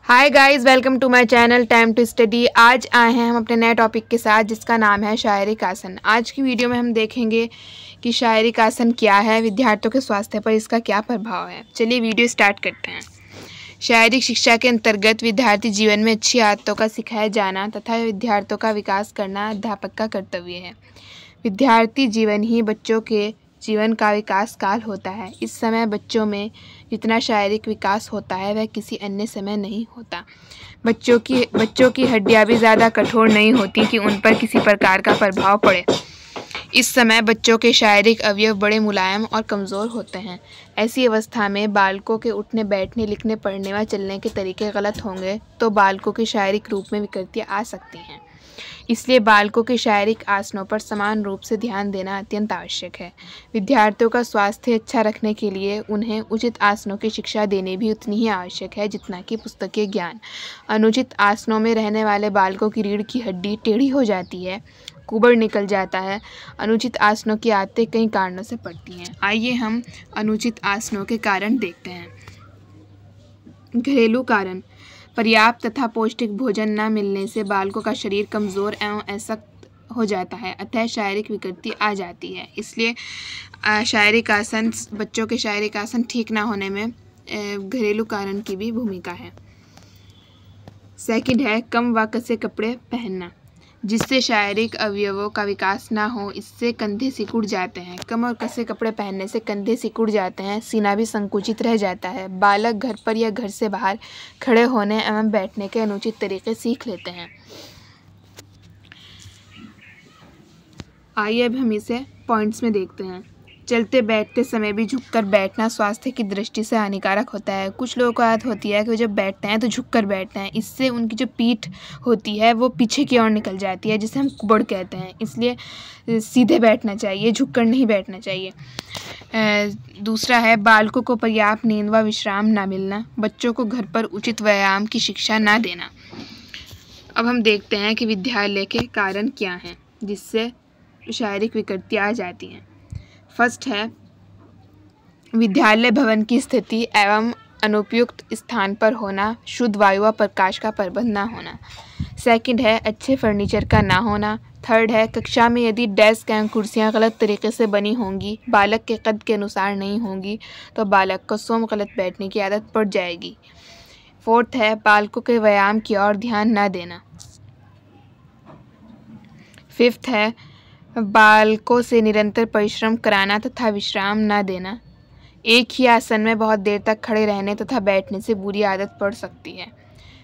Hi guys, welcome to my channel time to study. आज आए हैं हम अपने नए टॉपिक के साथ जिसका नाम है शारीरिक आसन। आज की वीडियो में हम देखेंगे कि शारीरिक आसन क्या है, विद्यार्थियों के स्वास्थ्य पर इसका क्या प्रभाव है। चलिए वीडियो स्टार्ट करते हैं। शारीरिक शिक्षा के अंतर्गत विद्यार्थी जीवन में अच्छी आदतों का सिखाया जाना तथा विद्यार्थियों का विकास करना अध्यापक का कर्तव्य है। विद्यार्थी जीवन ही बच्चों के जीवन का विकास काल होता है। इस समय बच्चों में जितना शारीरिक विकास होता है वह किसी अन्य समय नहीं होता। बच्चों की हड्डियां भी ज़्यादा कठोर नहीं होती कि उन पर किसी प्रकार का प्रभाव पड़े। इस समय बच्चों के शारीरिक अवयव बड़े मुलायम और कमज़ोर होते हैं। ऐसी अवस्था में बालकों के उठने बैठने लिखने पढ़ने व चलने के तरीके गलत होंगे तो बालकों के शारीरिक रूप में विकृतियाँ आ सकती हैं। इसलिए बालकों के शारीरिक आसनों पर समान रूप से ध्यान देना अत्यंत आवश्यक है। विद्यार्थियों का स्वास्थ्य अच्छा रखने के लिए उन्हें उचित आसनों की शिक्षा देनी भी उतनी ही आवश्यक है जितना कि पुस्तकीय ज्ञान। अनुचित आसनों में रहने वाले बालकों की रीढ़ की हड्डी टेढ़ी हो जाती है, कुबड़ निकल जाता है। अनुचित आसनों की आदतें कई कारणों से पड़ती हैं। आइए हम अनुचित आसनों के कारण देखते हैं। घरेलू कारण: पर्याप्त तथा पौष्टिक भोजन न मिलने से बालकों का शरीर कमज़ोर एवं असक्त हो जाता है, अतः शारीरिक विकृति आ जाती है। इसलिए शारीरिक आसन, बच्चों के शारीरिक आसन ठीक ना होने में घरेलू कारण की भी भूमिका है। सेकंड है कम व कसे कपड़े पहनना, जिससे शारीरिक अवयवों का विकास ना हो। इससे कंधे सिकुड़ जाते हैं। कम और कसे कपड़े पहनने से कंधे सिकुड़ जाते हैं, सीना भी संकुचित रह जाता है। बालक घर पर या घर से बाहर खड़े होने एवं बैठने के अनुचित तरीके सीख लेते हैं। आइए अब हम इसे पॉइंट्स में देखते हैं। चलते बैठते समय भी झुककर बैठना स्वास्थ्य की दृष्टि से हानिकारक होता है। कुछ लोगों को आदत होती है कि वो जब बैठते हैं तो झुककर बैठते हैं। इससे उनकी जो पीठ होती है वो पीछे की ओर निकल जाती है, जिसे हम कुबड़ कहते हैं। इसलिए सीधे बैठना चाहिए, झुककर नहीं बैठना चाहिए। दूसरा है बालकों को पर्याप्त नींद व विश्राम ना मिलना, बच्चों को घर पर उचित व्यायाम की शिक्षा ना देना। अब हम देखते हैं कि विद्यालय के कारण क्या हैं जिससे शारीरिक विकृतियाँ आ जाती हैं। फर्स्ट है विद्यालय भवन की स्थिति एवं अनुपयुक्त स्थान पर होना, शुद्ध वायु व प्रकाश का प्रबंध ना होना। सेकंड है अच्छे फर्नीचर का ना होना। थर्ड है कक्षा में यदि डेस्क एवं कुर्सियां गलत तरीके से बनी होंगी, बालक के कद के अनुसार नहीं होंगी तो बालक को स्वयं गलत बैठने की आदत पड़ जाएगी। फोर्थ है बालकों के व्यायाम की ओर ध्यान ना देना। फिफ्थ है बालकों से निरंतर परिश्रम कराना तथा विश्राम न देना। एक ही आसन में बहुत देर तक खड़े रहने तथा बैठने से बुरी आदत पड़ सकती है।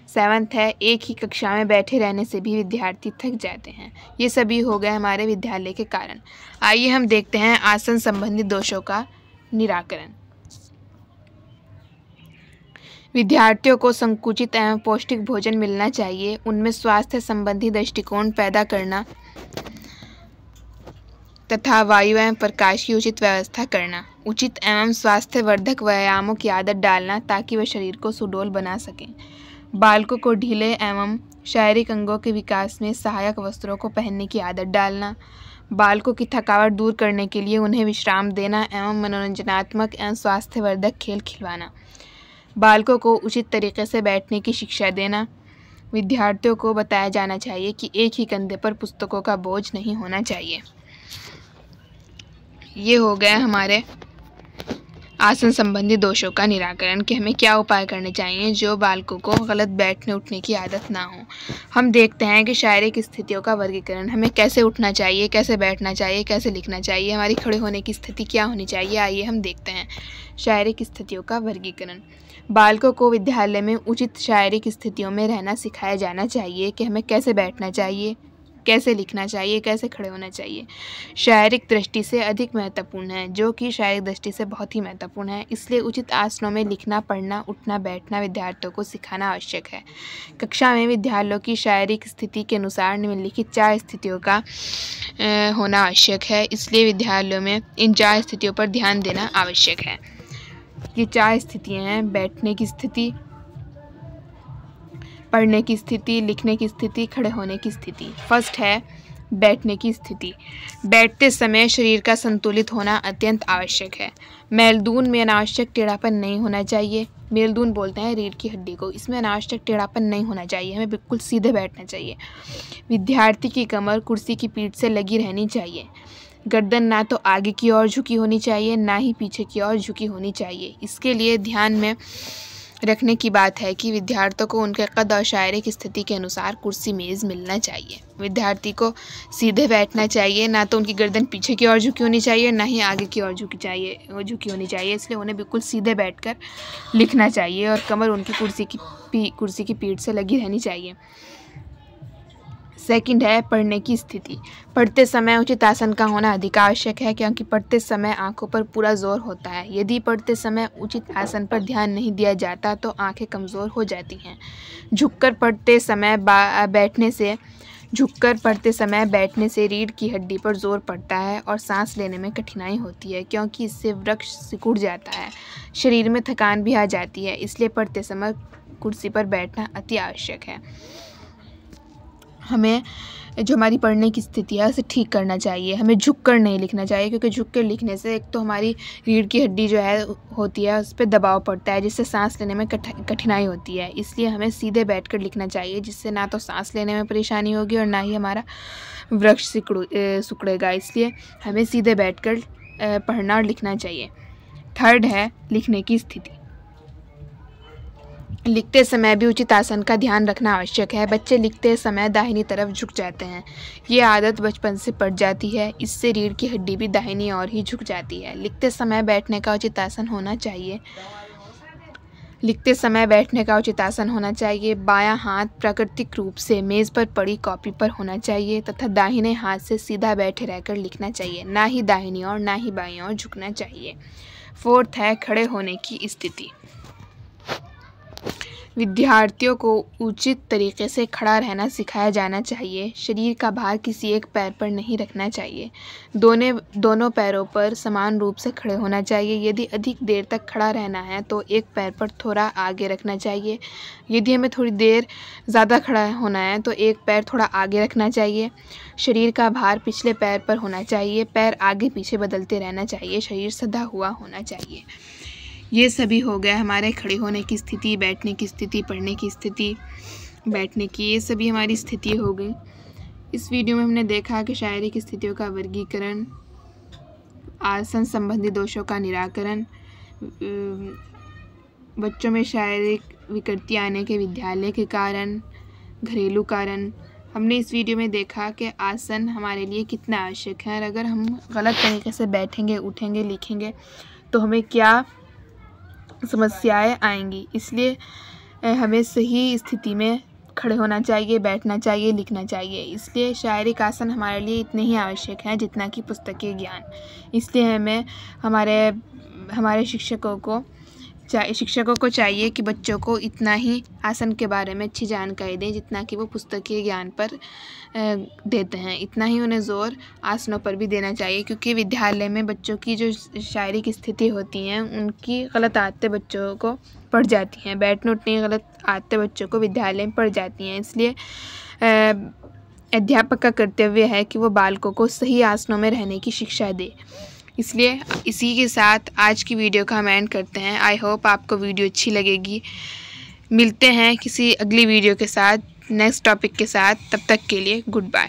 सेवंथ है एक ही कक्षा में बैठे रहने से भी विद्यार्थी थक जाते हैं। ये सभी हो गए हमारे विद्यालय के कारण। आइए हम देखते हैं आसन संबंधी दोषों का निराकरण। विद्यार्थियों को संकुचित एवं पौष्टिक भोजन मिलना चाहिए। उनमें स्वास्थ्य संबंधी दृष्टिकोण पैदा करना तथा वायु एवं प्रकाश की उचित व्यवस्था करना। उचित एवं स्वास्थ्यवर्धक व्यायामों की आदत डालना ताकि वह शरीर को सुडौल बना सकें। बालकों को ढीले एवं शारीरिक अंगों के विकास में सहायक वस्त्रों को पहनने की आदत डालना। बालकों की थकावट दूर करने के लिए उन्हें विश्राम देना एवं मनोरंजनात्मक एवं स्वास्थ्यवर्धक खेल खिलवाना। बालकों को उचित तरीके से बैठने की शिक्षा देना। विद्यार्थियों को बताया जाना चाहिए कि एक ही कंधे पर पुस्तकों का बोझ नहीं होना चाहिए। ये हो गया हमारे आसन संबंधी दोषों का निराकरण कि हमें क्या उपाय करने चाहिए जो बालकों को गलत बैठने उठने की आदत ना हो। हम देखते हैं कि शारीरिक स्थितियों का वर्गीकरण, हमें कैसे उठना चाहिए, कैसे बैठना चाहिए, कैसे लिखना चाहिए, हमारी खड़े होने की स्थिति क्या होनी चाहिए। आइए हम देखते हैं शारीरिक स्थितियों का वर्गीकरण। बालकों को विद्यालय में उचित शारीरिक स्थितियों में रहना सिखाया जाना चाहिए कि हमें कैसे बैठना चाहिए, कैसे लिखना चाहिए, कैसे खड़े होना चाहिए। शारीरिक दृष्टि से अधिक महत्वपूर्ण है, जो कि शारीरिक दृष्टि से बहुत ही महत्वपूर्ण है। इसलिए उचित आसनों में लिखना, पढ़ना, उठना, बैठना विद्यार्थियों को सिखाना आवश्यक है। कक्षा में विद्यालयों की शारीरिक स्थिति के अनुसार निम्नलिखित 4 स्थितियों का होना आवश्यक है। इसलिए विद्यालयों में इन 4 स्थितियों पर ध्यान देना आवश्यक है। ये 4 स्थितियाँ हैं: बैठने की स्थिति, पढ़ने की स्थिति, लिखने की स्थिति, खड़े होने की स्थिति। फर्स्ट है बैठने की स्थिति। बैठते समय शरीर का संतुलित होना अत्यंत आवश्यक है। मेलदून में अनावश्यक टेढ़ापन नहीं होना चाहिए। मेलदून बोलते हैं रीढ़ की हड्डी को, इसमें अनावश्यक टेढ़ापन नहीं होना चाहिए, हमें बिल्कुल सीधे बैठना चाहिए। विद्यार्थी की कमर कुर्सी की पीठ से लगी रहनी चाहिए। गर्दन ना तो आगे की ओर झुकी होनी चाहिए, ना ही पीछे की ओर झुकी होनी चाहिए। इसके लिए ध्यान में रखने की बात है कि विद्यार्थियों को उनके कद और शारीरिक स्थिति के अनुसार कुर्सी मेज़ मिलना चाहिए। विद्यार्थी को सीधे बैठना चाहिए, ना तो उनकी गर्दन पीछे की ओर झुकी होनी चाहिए, ना ही आगे की ओर झुकी होनी चाहिए। इसलिए उन्हें बिल्कुल सीधे बैठकर लिखना चाहिए और कमर उनकी कुर्सी की पीठ से लगी रहनी चाहिए। सेकंड है पढ़ने की स्थिति। पढ़ते समय उचित आसन का होना अधिक आवश्यक है, क्योंकि पढ़ते समय आंखों पर पूरा जोर होता है। यदि पढ़ते समय उचित आसन पर ध्यान नहीं दिया जाता तो आंखें कमज़ोर हो जाती हैं। झुककर पढ़ते समय बैठने से रीढ़ की हड्डी पर जोर पड़ता है और सांस लेने में कठिनाई होती है, क्योंकि इससे वृक्क सिकुड़ जाता है। शरीर में थकान भी आ जाती है, इसलिए पढ़ते समय कुर्सी पर बैठना अति आवश्यक है। हमें जो हमारी पढ़ने की स्थिति है उसे ठीक करना चाहिए। हमें झुककर नहीं लिखना चाहिए, क्योंकि झुककर लिखने से एक तो हमारी रीढ़ की हड्डी जो है होती है उस पर दबाव पड़ता है, जिससे सांस लेने में कठिनाई होती है। इसलिए हमें सीधे बैठकर लिखना चाहिए, जिससे ना तो सांस लेने में परेशानी होगी और ना ही हमारा वृक्क सिकुड़ेगा। इसलिए हमें सीधे बैठकर पढ़ना और लिखना चाहिए। थर्ड है लिखने की स्थिति। लिखते समय भी उचित आसन का ध्यान रखना आवश्यक है। बच्चे लिखते समय दाहिनी तरफ झुक जाते हैं। ये आदत बचपन से पड़ जाती है, इससे रीढ़ की हड्डी भी दाहिनी ओर ही झुक जाती है। लिखते समय बैठने का उचित आसन होना चाहिए। बायां हाथ प्राकृतिक रूप से मेज़ पर पड़ी कॉपी पर होना चाहिए तथा दाहिने हाथ से सीधा बैठे रहकर लिखना चाहिए, ना ही दाहिनी ओर ना ही बाईं ओर झुकना चाहिए। फोर्थ है खड़े होने की स्थिति। विद्यार्थियों को उचित तरीके से खड़ा रहना सिखाया जाना चाहिए। शरीर का भार किसी एक पैर पर नहीं रखना चाहिए। दोनों पैरों पर समान रूप से खड़े होना चाहिए। यदि अधिक देर तक खड़ा रहना है तो एक पैर पर थोड़ा आगे रखना चाहिए। यदि हमें थोड़ी देर ज़्यादा खड़ा होना है तो एक पैर थोड़ा आगे रखना चाहिए। शरीर का भार पिछले पैर पर होना चाहिए। पैर आगे पीछे बदलते रहना चाहिए। शरीर सधा हुआ होना चाहिए। ये सभी हो गया हमारे खड़े होने की स्थिति, बैठने की स्थिति, पढ़ने की स्थिति, बैठने की, ये सभी हमारी स्थिति हो गई। इस वीडियो में हमने देखा कि शारीरिक स्थितियों का वर्गीकरण, आसन संबंधी दोषों का निराकरण, बच्चों में शारीरिक विकृति आने के विद्यालय के कारण, घरेलू कारण। हमने इस वीडियो में देखा कि आसन हमारे लिए कितना आवश्यक है और अगर हम गलत तरीके से बैठेंगे, उठेंगे, लिखेंगे तो हमें क्या समस्याएं आएंगी। इसलिए हमें सही स्थिति में खड़े होना चाहिए, बैठना चाहिए, लिखना चाहिए। इसलिए शारीरिक आसन हमारे लिए इतने ही आवश्यक हैं जितना कि पुस्तकीय ज्ञान। इसलिए हमें हमारे शिक्षकों को चाहिए कि बच्चों को इतना ही आसन के बारे में अच्छी जानकारी दें जितना कि वो पुस्तकीय ज्ञान पर देते हैं। इतना ही उन्हें ज़ोर आसनों पर भी देना चाहिए, क्योंकि विद्यालय में बच्चों की जो शारीरिक स्थिति होती हैं उनकी गलत आदतें बच्चों को पड़ जाती हैं। बैठने उठने की गलत आदतें बच्चों को विद्यालय में पड़ जाती हैं। इसलिए अध्यापक का कर्तव्य है कि वो बालकों को सही आसनों में रहने की शिक्षा दे। इसलिए इसी के साथ आज की वीडियो का हम एंड करते हैं। आई होप आपको वीडियो अच्छी लगेगी। मिलते हैं किसी अगली वीडियो के साथ, नेक्स्ट टॉपिक के साथ। तब तक के लिए गुड बाय।